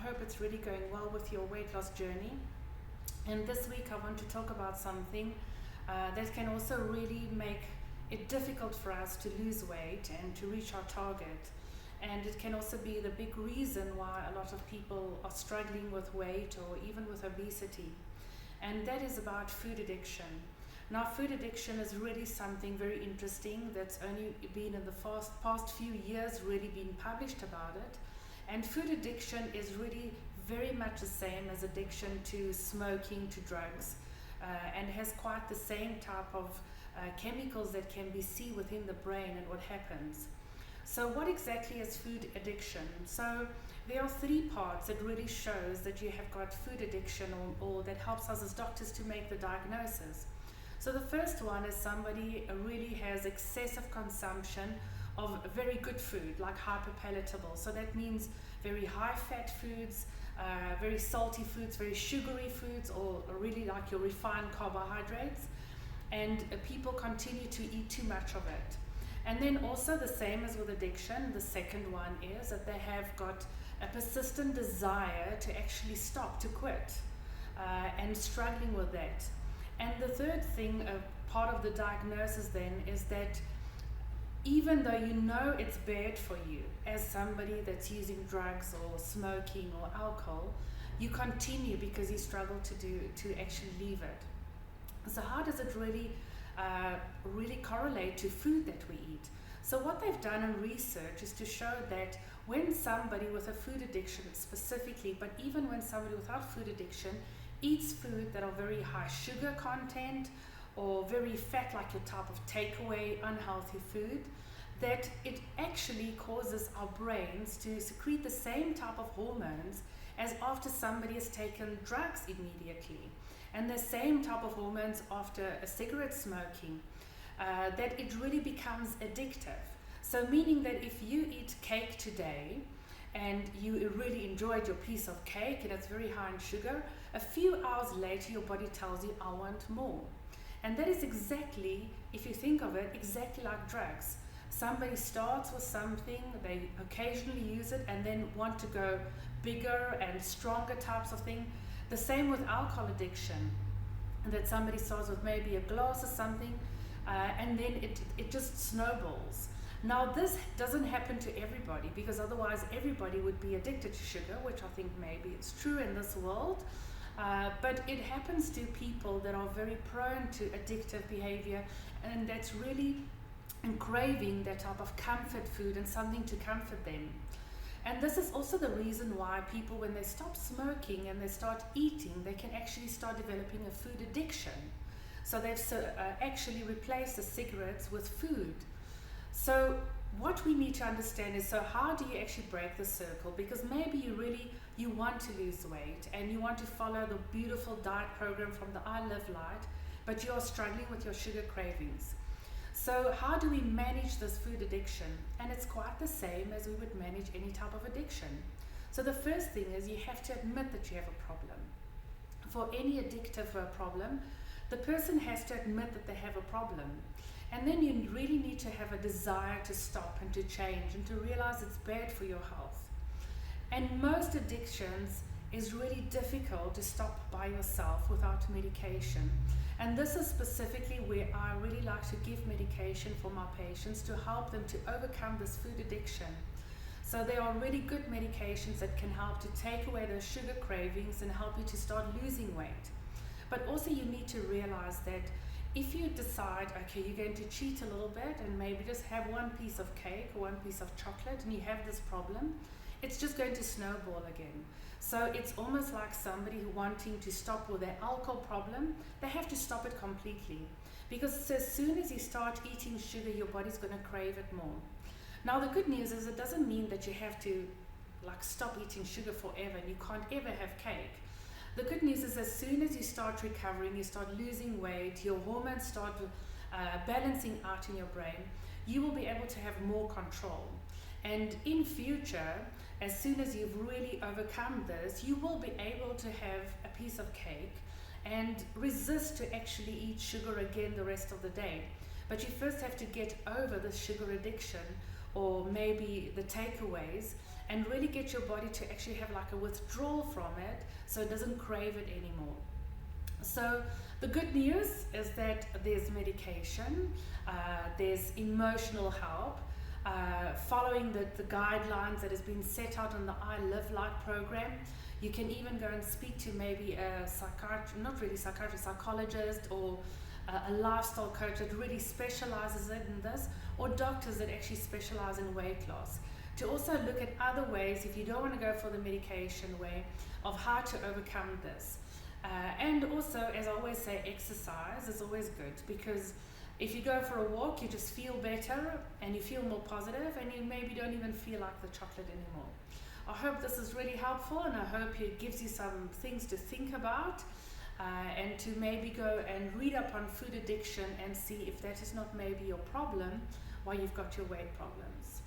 hope it's really going well with your weight loss journey. And this week I want to talk about something that can also really make it difficult for us to lose weight and to reach our target. And it can also be the big reason why a lot of people are struggling with weight or even with obesity. And that is about food addiction. Now, food addiction is really something very interesting that's only been in the past few years really been published about it. And food addiction is really very much the same as addiction to smoking, to drugs, and has quite the same type of chemicals that can be seen within the brain and what happens. So what exactly is food addiction? So there are three parts that really shows that you have got food addiction, or that helps us as doctors to make the diagnosis. So the first one is somebody really has excessive consumption of very good food, like hyperpalatable. So that means very high fat foods, very salty foods, very sugary foods, or really like your refined carbohydrates. And people continue to eat too much of it. And then also the same as with addiction, the second one is that they have got a persistent desire to actually stop, to quit, and struggling with that. And the third thing, part of the diagnosis then, is that even though you know it's bad for you, as somebody that's using drugs or smoking or alcohol, you continue because you struggle to actually leave it. So how does it really correlate to food that we eat? So what they've done in research is to show that when somebody with a food addiction specifically, but even when somebody without food addiction eats food that are very high sugar content or very fat, like your type of takeaway unhealthy food, that it actually causes our brains to secrete the same type of hormones as after somebody has taken drugs immediately, and the same type of hormones after a cigarette smoking, that it really becomes addictive. So meaning that if you eat cake today and you really enjoyed your piece of cake and it's very high in sugar, a few hours later your body tells you, I want more. And that is exactly, if you think of it, exactly like drugs. Somebody starts with something, they occasionally use it and then want to go bigger and stronger types of thing. The same with alcohol addiction, that somebody starts with maybe a glass or something, and then it just snowballs. Now this doesn't happen to everybody, because otherwise everybody would be addicted to sugar, which I think maybe it's true in this world, but it happens to people that are very prone to addictive behavior, and that's really craving that type of comfort food and something to comfort them. And this is also the reason why people, when they stop smoking and they start eating, they can actually start developing a food addiction. So they've actually replaced the cigarettes with food. So what we need to understand is, so how do you actually break the circle? Because maybe you want to lose weight and you want to follow the beautiful diet program from the iLiveLite, but you are struggling with your sugar cravings. So how do we manage this food addiction? And it's quite the same as we would manage any type of addiction. So the first thing is you have to admit that you have a problem. For any addictive problem, the person has to admit that they have a problem. And then you really need to have a desire to stop and to change and to realize it's bad for your health. And most addictions is really difficult to stop by yourself without medication. And this is specifically where I really like to give medication for my patients to help them to overcome this food addiction. So there are really good medications that can help to take away those sugar cravings and help you to start losing weight. But also you need to realize that if you decide, okay, you're going to cheat a little bit and maybe just have one piece of cake or one piece of chocolate and you have this problem, it's just going to snowball again. So it's almost like somebody who wanting to stop with their alcohol problem, they have to stop it completely. Because as soon as you start eating sugar, your body's going to crave it more. Now the good news is it doesn't mean that you have to stop eating sugar forever and you can't ever have cake. The good news is as soon as you start recovering, you start losing weight, your hormones start balancing out in your brain, you will be able to have more control. And in future, as soon as you've really overcome this, you will be able to have a piece of cake and resist to actually eat sugar again the rest of the day. But you first have to get over the sugar addiction, or maybe the takeaways, and really get your body to actually have like a withdrawal from it so it doesn't crave it anymore. So the good news is that there's medication, there's emotional help, following the guidelines that has been set out on the iLiveLite program. You can even go and speak to maybe a psychologist, or a lifestyle coach that really specializes in this, or doctors that actually specialize in weight loss, to also look at other ways, if you don't want to go for the medication way, of how to overcome this. And also, as I always say, exercise is always good, because if you go for a walk, you just feel better and you feel more positive, and you maybe don't even feel like the chocolate anymore. I hope this is really helpful, and I hope it gives you some things to think about, and to maybe go and read up on food addiction and see if that is not maybe your problem while you've got your weight problems.